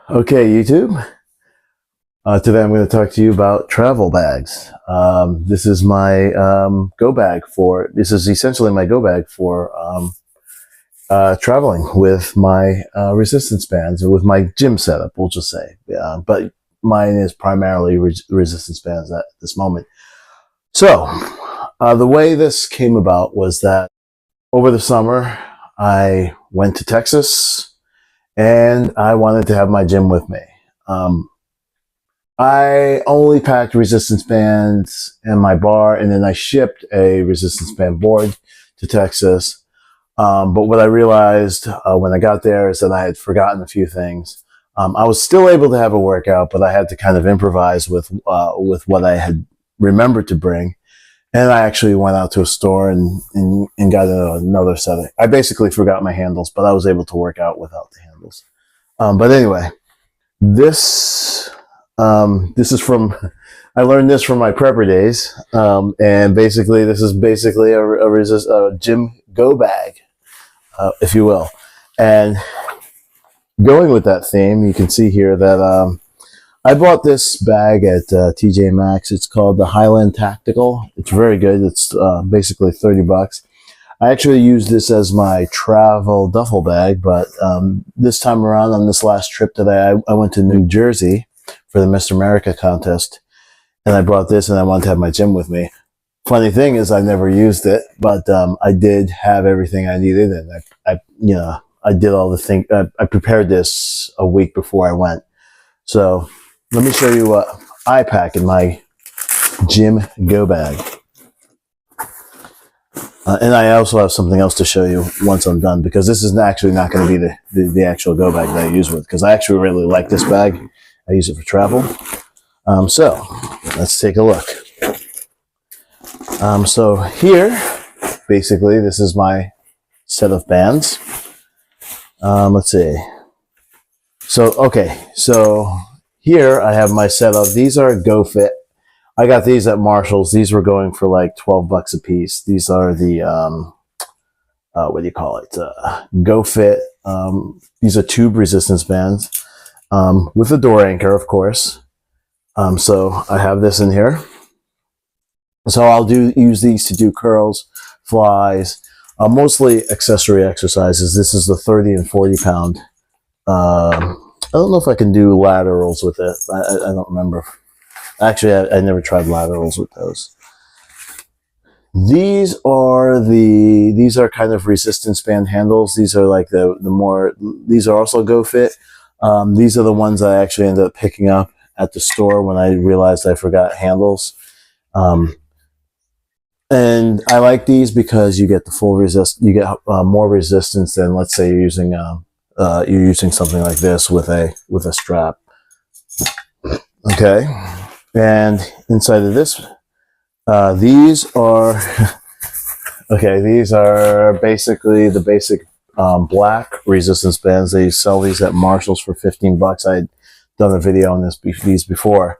Okay, YouTube. Today I'm going to talk to you about travel bags. This is my go bag for. This is essentially my go bag for traveling with my resistance bands or with my gym setup. We'll just say, but mine is primarily resistance bands at this moment. So the way this came about was that over the summer I went to Texas and I wanted to have my gym with me. I only packed resistance bands and my bar, and then I shipped a resistance band board to Texas. But what I realized when I got there is that I had forgotten a few things. I was still able to have a workout, but I had to kind of improvise with what I had remembered to bring. And I actually went out to a store and got another set. I basically forgot my handles, but I was able to work out without the handles. But anyway, this is from, I learned this from my prepper days. And basically, this is basically a gym go bag, if you will. And going with that theme, you can see here that I bought this bag at TJ Maxx. It's called the Highland Tactical. It's very good. It's basically $30. I actually used this as my travel duffel bag, but this time around on this last trip that I went to New Jersey for the Mr. America contest, and I brought this and I wanted to have my gym with me. Funny thing is I never used it, but I did have everything I needed, and I did all the things. I prepared this a week before I went. So let me show you what I pack in my gym go bag. And I also have something else to show you once I'm done, because this is actually not going to be the actual go bag that I use with, because I actually really like this bag. I use it for travel. So let's take a look. So here, basically, this is my set of bands. Let's see. So here I have my set of, these are GoFit. I got these at Marshall's. These were going for like $12 a piece. These are the, what do you call it? GoFit. These are tube resistance bands with a door anchor, of course. So I have this in here. So I'll use these to do curls, flies, mostly accessory exercises. This is the 30 and 40 pound. I don't know if I can do laterals with it. I don't remember. Actually, I never tried laterals with those. These are kind of resistance band handles. These are like these are also GoFit. These are the ones I actually ended up picking up at the store when I realized I forgot handles. And I like these because you get the full you get more resistance than, let's say, you're using something like this with a strap. Okay. And inside of this, these are, okay, these are basically the basic black resistance bands. They sell these at Marshall's for $15. I'd done a video on these before.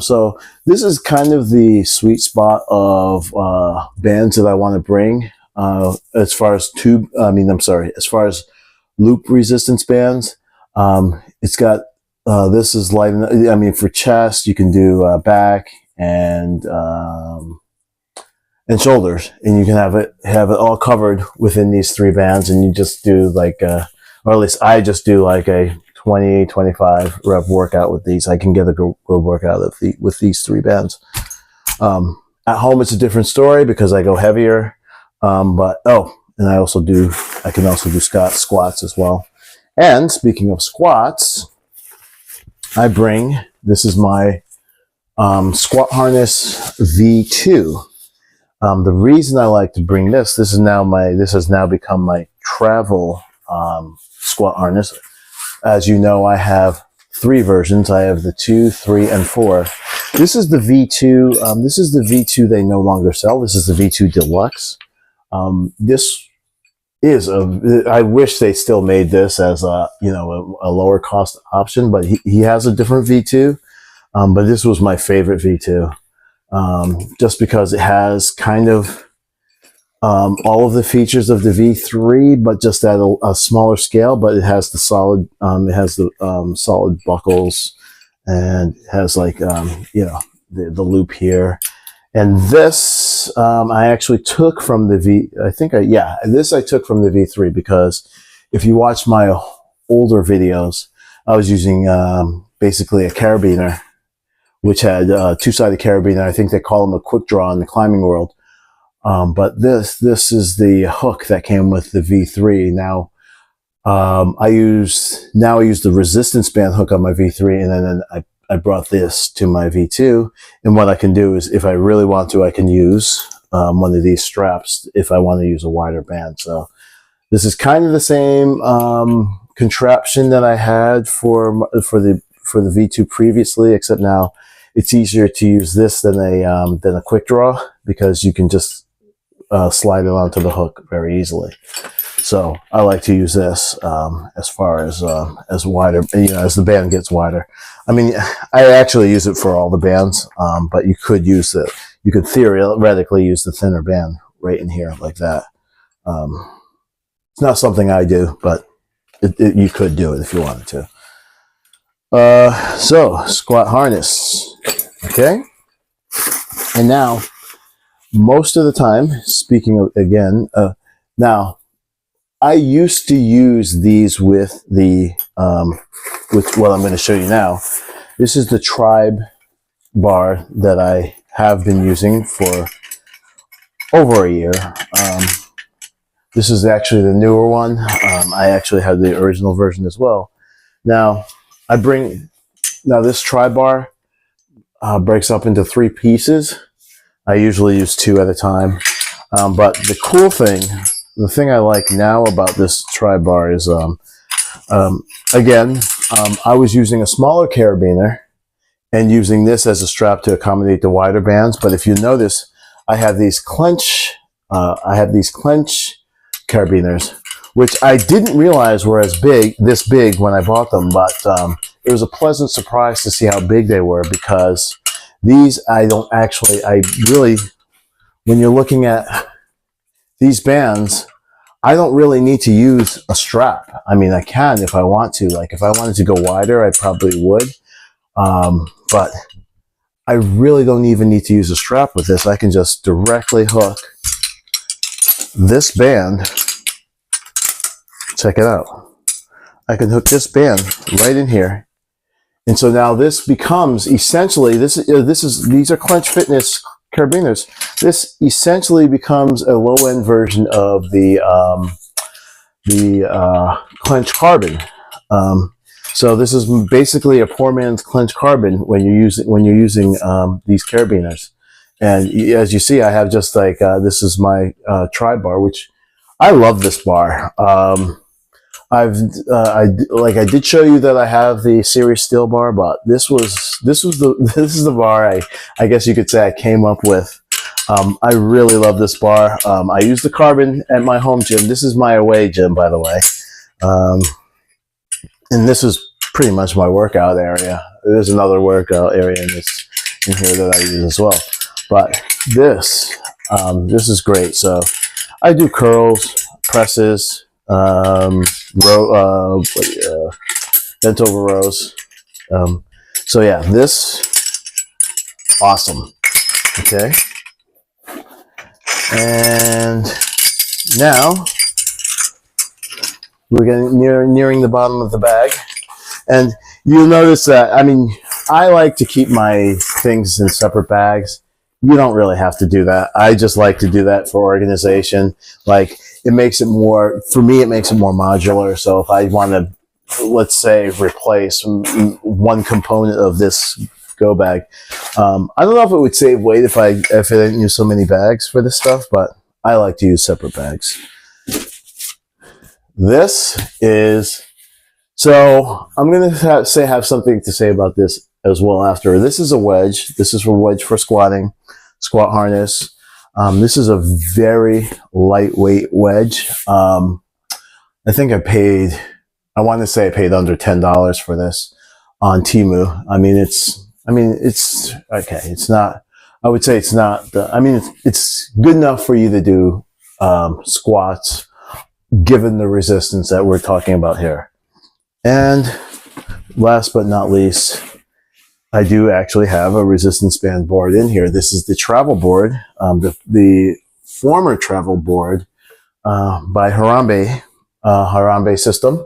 So this is kind of the sweet spot of bands that I want to bring as far as as far as loop resistance bands. It's got, this is light enough. I mean, for chest, you can do back and shoulders, and you can have it all covered within these three bands. And you just do like, or at least I just do like a 20-25 rep workout with these. I can get a good workout with these three bands. At home, it's a different story because I go heavier. And I can also do squats as well. And speaking of squats, this is my squat harness V2. The reason I like to bring this has now become my travel squat harness. As you know, I have three versions. I have the 2, 3, and 4. This is the V2. This is the V2 they no longer sell. This is the V2 Deluxe. I wish they still made this as a lower cost option, but he has a different V2. But this was my favorite V2, just because it has kind of all of the features of the V3, but just at a smaller scale. But it has the solid, solid buckles, and it has like, the loop here. And this, I actually took from the this I took from the V3, because if you watch my older videos, I was using basically a carabiner, which had a two-sided carabiner. I think they call them a quick draw in the climbing world. But this is the hook that came with the V3. Now, I use the resistance band hook on my V3, and then I brought this to my V2. And what I can do is, if I really want to, I can use one of these straps if I want to use a wider band. So this is kind of the same contraption that I had for the V2 previously, except now it's easier to use this than a quick draw, because you can just slide it onto the hook very easily. So I like to use this as far as wider, as the band gets wider. I mean, I actually use it for all the bands, but you could theoretically use the thinner band right in here like that. It's not something I do, but you could do it if you wanted to. So squat harness, okay? And now, most of the time, speaking of, again, now, I used to use these with with what I'm going to show you now. This is the Tribe bar that I have been using for over a year. This is actually the newer one. I actually have the original version as well. Now, this Tribe bar breaks up into 3 pieces. I usually use 2 at a time. But the cool thing, the thing I like now about this Tribe bar is, again, I was using a smaller carabiner and using this as a strap to accommodate the wider bands. But if you notice, I have these clench carabiners, which I didn't realize were this big when I bought them. But it was a pleasant surprise to see how big they were, because these when you're looking at these bands, I don't really need to use a strap. I mean, I can if I want to. Like, if I wanted to go wider, I probably would. But I really don't even need to use a strap with this. I can just directly hook this band. Check it out. I can hook this band right in here. And so now this becomes essentially, these are Clench Fitness carabiners. This essentially becomes a low-end version of the Clench Carbon. So this is basically a poor man's Clench Carbon when you're using these carabiners. And as you see, I have just like this is my Tribe bar, which I love this bar. I did show you that I have the Series Steel bar, but this is the bar I guess you could say I came up with. I really love this bar. I use the Carbon at my home gym. This is my away gym, by the way. And this is pretty much my workout area. There's another workout area in here that I use as well. But this is great. So I do curls, presses, bent over rows. So yeah, this awesome. Okay, and now we're getting nearing the bottom of the bag, and you'll notice that, I mean, I like to keep my things in separate bags. You don't really have to do that. I just like to do that for organization. Like, it makes it more, for me, it makes it more modular. So if I want to, let's say, replace one component of this go bag, I don't know if it would save weight if I didn't use so many bags for this stuff, but I like to use separate bags. This is, so I'm going to have something to say about this as well after. This is a wedge. This is a wedge for squatting, squat harness. This is a very lightweight wedge. I think I want to say I paid under $10 for this on Temu. I mean, it's okay. It's not, I would say it's not, it's good enough for you to do squats, given the resistance that we're talking about here. And last but not least, I do actually have a resistance band board in here. This is the travel board, the former travel board by Harambe system.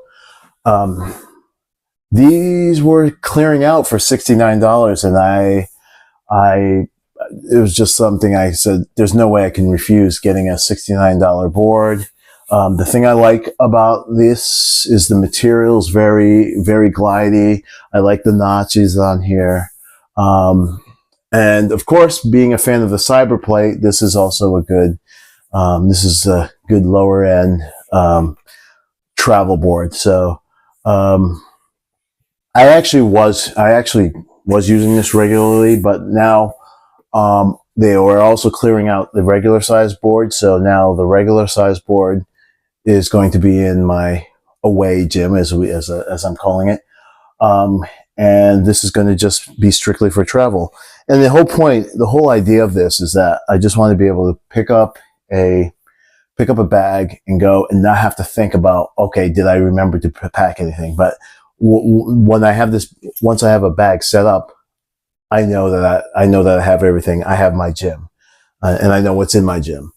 These were clearing out for $69, and it was just something I said, there's no way I can refuse getting a $69 board. The thing I like about this is the material's very, very glidey. I like the notches on here. And of course, being a fan of the Cyber Plate, this is also a good lower end travel board. So I actually was using this regularly, but now they were also clearing out the regular size board. So now the regular size board is going to be in my away gym, as I'm calling it. And this is going to just be strictly for travel. And the whole idea of this is that I just want to be able to pick up a bag and go and not have to think about, okay, did I remember to pack anything? But when I have once I have a bag set up, I know that I have everything. I have my gym, and I know what's in my gym.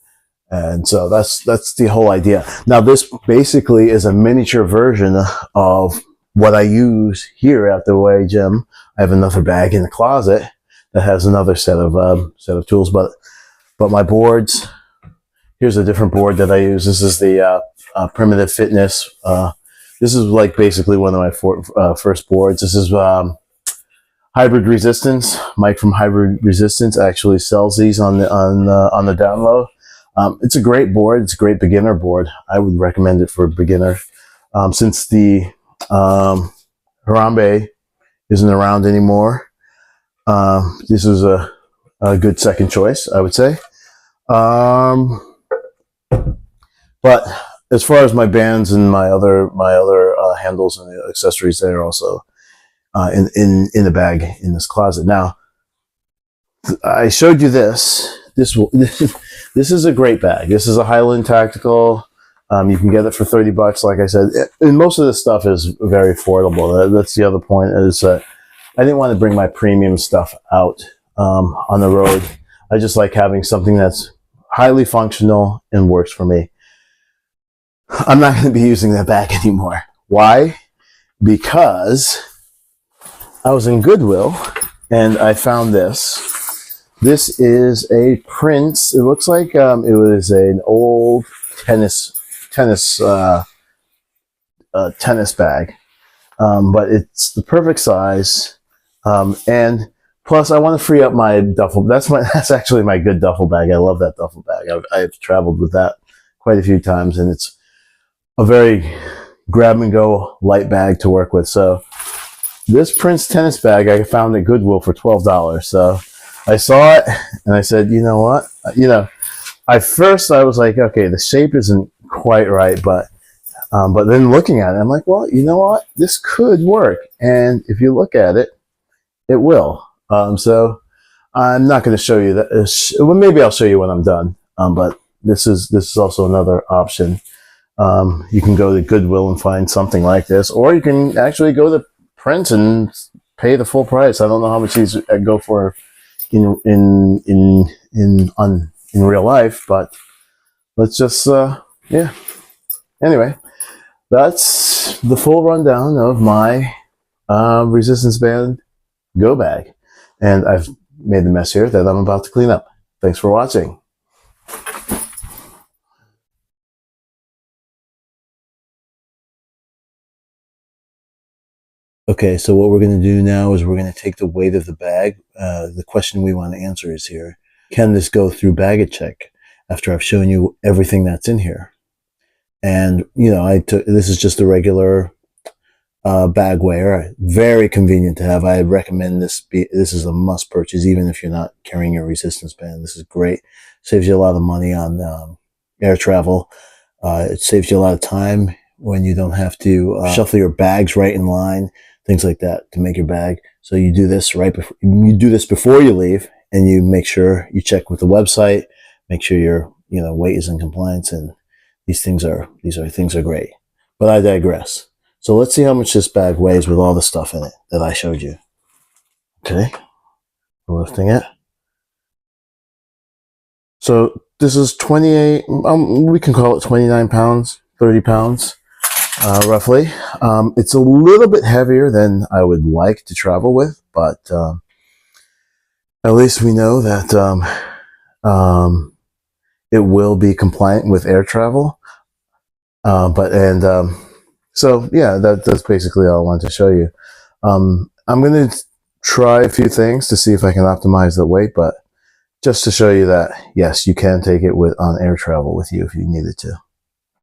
And so that's the whole idea. Now, this basically is a miniature version of what I use here at the away gym. I have another bag in the closet that has another set of tools, but my boards. Here's a different board that I use. This is the Primitive Fitness. This is like basically one of my first boards. This is Hybrid Resistance. Mike from Hybrid Resistance actually sells these on the download. It's a great board. It's a great beginner board. I would recommend it for a beginner. Since the Harambe isn't around anymore, this is a good second choice, I would say. But as far as my bands and my other handles and accessories, they're also in the bag in this closet. Now, I showed you this. This is a great bag. This is a Highland Tactical. You can get it for $30, like I said. And most of this stuff is very affordable. That's the other point, is that I didn't want to bring my premium stuff out on the road. I just like having something that's highly functional and works for me. I'm not going to be using that bag anymore. Why? Because I was in Goodwill and I found this. This is a Prince. It looks like it was an old tennis bag, but it's the perfect size. And plus, I want to free up my duffel. That's actually my good duffel bag. I love that duffel bag. I've traveled with that quite a few times, and it's a very grab-and-go light bag to work with. So this Prince tennis bag I found at Goodwill for $12. So I saw it, and I said, you know what? At first I was like, okay, the shape isn't quite right, but then looking at it, I'm like, well, you know what? This could work. And if you look at it, it will. So I'm not going to show you that. Well, maybe I'll show you when I'm done. But this is also another option. You can go to Goodwill and find something like this, or you can actually go to Prince and pay the full price. I don't know how much these go for in real life, but let's just yeah. Anyway, that's the full rundown of my resistance band go bag, and I've made the mess here that I'm about to clean up. Thanks for watching. Okay, so what we're going to do now is we're going to take the weight of the bag. The question we want to answer is here: can this go through baggage check after I've shown you everything that's in here? And this is just a regular bag weigher. Very convenient to have. I recommend this. This is a must purchase, even if you're not carrying your resistance band. This is great. Saves you a lot of money on air travel. It saves you a lot of time when you don't have to shuffle your bags right in line, things like that, to make your bag. So you do this before you leave, and you make sure you check with the website, make sure weight is in compliance, and these things are great. But I digress. So let's see how much this bag weighs with all the stuff in it that I showed you. Okay, lifting it. So this is 28, we can call it 29 pounds, 30 pounds, roughly. It's a little bit heavier than I would like to travel with, but at least we know that it will be compliant with air travel. So yeah, that's basically all I wanted to show you. I'm going to try a few things to see if I can optimize the weight, but just to show you that, yes, you can take it on air travel with you if you needed to.